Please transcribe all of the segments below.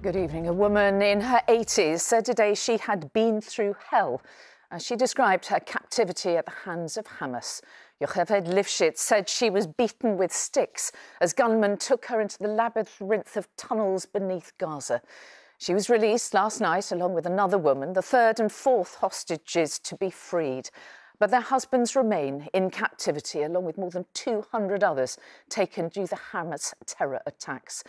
Good evening. A woman in her 80s said today she had been through hell as she described her captivity at the hands of Hamas. Yocheved Lifshitz said she was beaten with sticks as gunmen took her into the labyrinth of tunnels beneath Gaza. She was released last night along with another woman, the third and fourth hostages to be freed. But their husbands remain in captivity along with more than 200 others taken due to the Hamas terror attacks.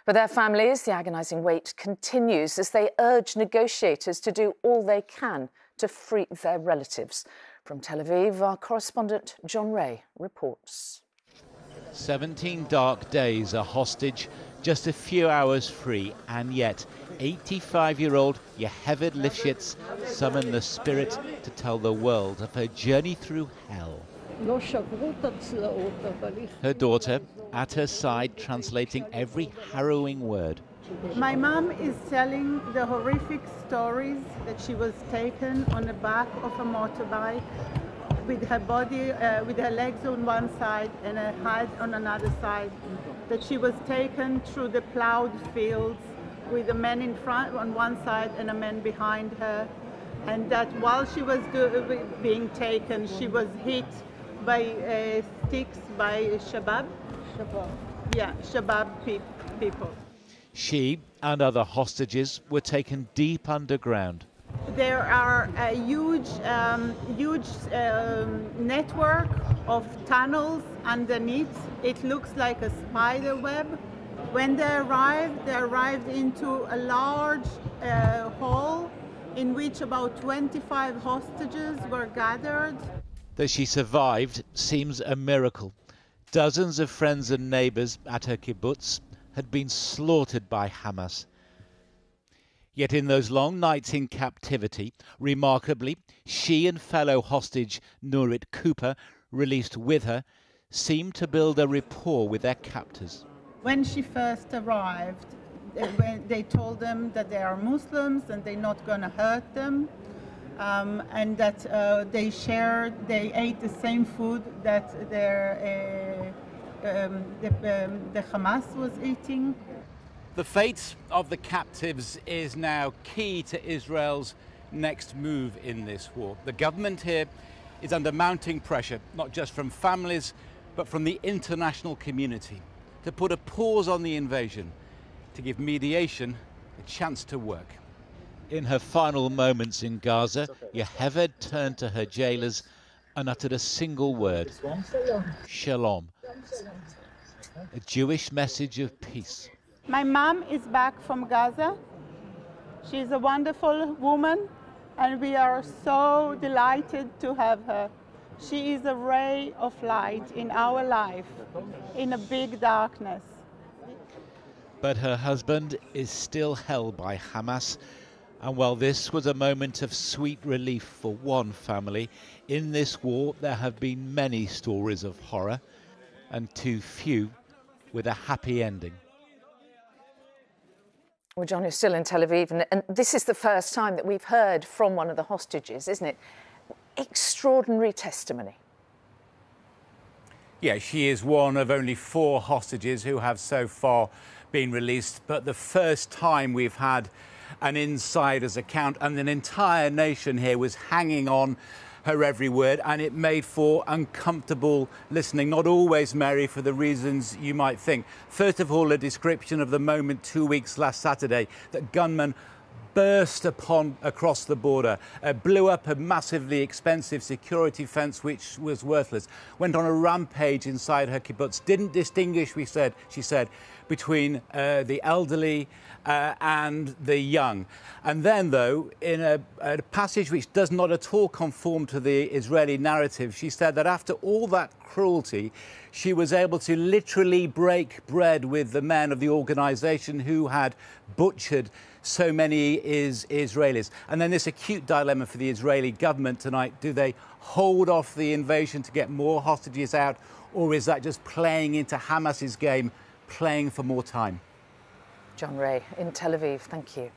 For their families, the agonising wait continues as they urge negotiators to do all they can to free their relatives. From Tel Aviv, our correspondent John Ray reports. 17 dark days a hostage, just a few hours free, and yet 85-year-old Yocheved Lifshitz summoned the spirit to tell the world of her journey through hell. Her daughter at her side, translating every harrowing word. My mom is telling the horrific stories that she was taken on the back of a motorbike with her body, with her legs on one side and her head on another side, that she was taken through the plowed fields with a man in front on one side and a man behind her, and that while she was being taken, she was hit by sticks by Shabab people. She and other hostages were taken deep underground. There are a huge network of tunnels underneath. It looks like a spider web. When they arrived into a large hall in which about 25 hostages were gathered. That she survived seems a miracle. Dozens of friends and neighbours at her kibbutz had been slaughtered by Hamas. Yet in those long nights in captivity, remarkably, she and fellow hostage Nurit Cooper, released with her, seemed to build a rapport with their captors. When she first arrived, they told them that they are Muslims and they're not going to hurt them, and that they ate the same food that the Hamas was eating. The fate of the captives is now key to Israel's next move in this war. The government here is under mounting pressure, not just from families, but from the international community, to put a pause on the invasion, to give mediation a chance to work. In her final moments in Gaza, Yocheved turned to her jailers and uttered a single word: Shalom, a Jewish message of peace. My mom is back from Gaza. She's a wonderful woman, and we are so delighted to have her. She is a ray of light in our life, in a big darkness. But her husband is still held by Hamas. And while this was a moment of sweet relief for one family, in this war there have been many stories of horror, and too few with a happy ending. Well, John, you're still in Tel Aviv, and this is the first time that we've heard from one of the hostages, isn't it? Extraordinary testimony. Yeah, she is one of only 4 hostages who have so far been released, but the first time we've had an insider's account, and an entire nation here was hanging on her every word, and it made for uncomfortable listening, not always merry for the reasons you might think. First of all, a description of the moment 2 weeks last Saturday that gunmen burst across the border, blew up a massively expensive security fence which was worthless, went on a rampage inside her kibbutz, didn't distinguish, she said, between the elderly and the young. And then, though, in a passage which does not at all conform to the Israeli narrative, she said that after all that cruelty, she was able to literally break bread with the men of the organisation who had butchered so many Israelis. And then this acute dilemma for the Israeli government tonight: do they hold off the invasion to get more hostages out, or is that just playing into Hamas's game, playing for more time? John Ray in Tel Aviv, thank you.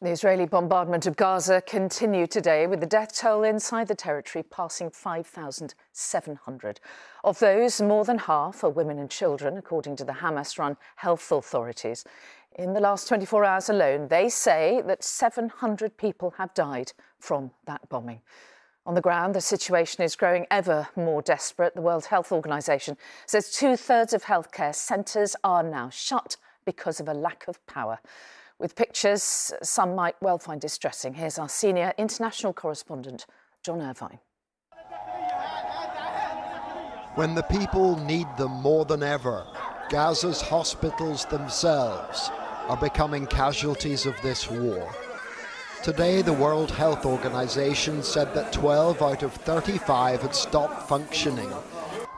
The Israeli bombardment of Gaza continued today, with the death toll inside the territory passing 5,700. Of those, more than half are women and children, according to the Hamas-run health authorities. In the last 24 hours alone, they say that 700 people have died from that bombing. On the ground, the situation is growing ever more desperate. The World Health Organization says 2/3 of healthcare centres are now shut because of a lack of power. With pictures some might well find distressing. Here's our senior international correspondent, John Irvine. When the people need them more than ever, Gaza's hospitals themselves are becoming casualties of this war. Today, the World Health Organization said that 12 out of 35 had stopped functioning.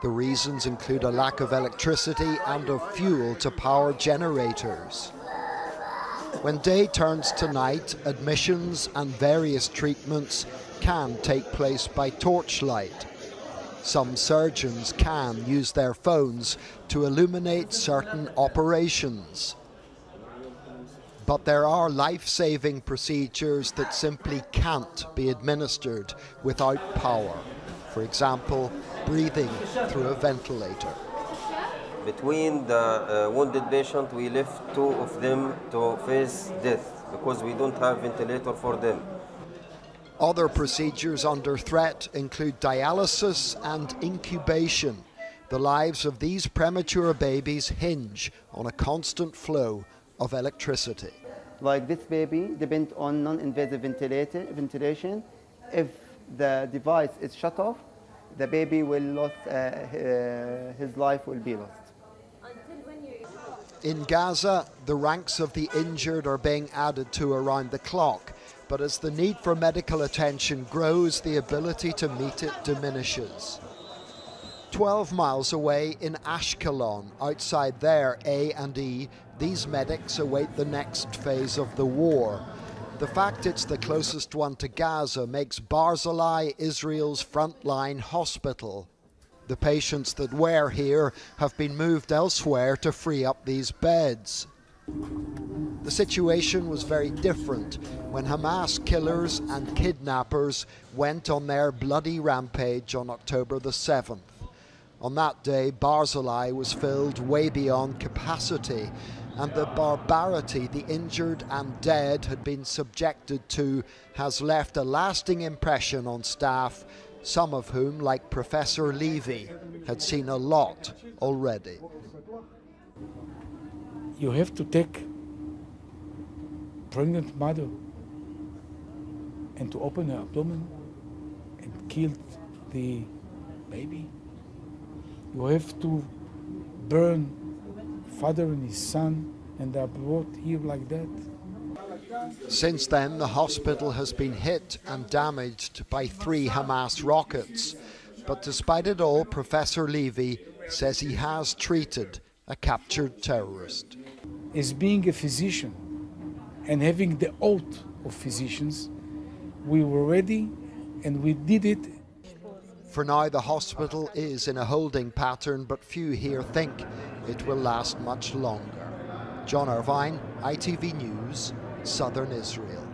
The reasons include a lack of electricity and of fuel to power generators. When day turns to night, admissions and various treatments can take place by torchlight. Some surgeons can use their phones to illuminate certain operations. But there are life-saving procedures that simply can't be administered without power. For example, breathing through a ventilator. Between the wounded patient, we left 2 of them to face death because we don't have ventilator for them. Other procedures under threat include dialysis and incubation. The lives of these premature babies hinge on a constant flow of electricity. Like this baby depends on non-invasive ventilation. If the device is shut off, the baby will lose, his life will be lost. In Gaza, the ranks of the injured are being added to around the clock, but as the need for medical attention grows, the ability to meet it diminishes. 12 miles away in Ashkelon, outside their A&E, these medics await the next phase of the war. The fact it's the closest one to Gaza makes Barzilai Israel's frontline hospital. The patients that were here have been moved elsewhere to free up these beds. The situation was very different when Hamas killers and kidnappers went on their bloody rampage on October the 7th. On that day, Barzilai was filled way beyond capacity, and the barbarity the injured and dead had been subjected to has left a lasting impression on staff, some of whom, like Professor Levy, had seen a lot already. You have to take pregnant mother and to open her abdomen and kill the baby. You have to burn father and his son, and they are brought here like that. Since then, the hospital has been hit and damaged by 3 Hamas rockets. But despite it all, Professor Levy says he has treated a captured terrorist. As being a physician and having the oath of physicians, we were ready and we did it. For now, the hospital is in a holding pattern, but few here think it will last much longer. John Irvine, ITV News, Southern Israel.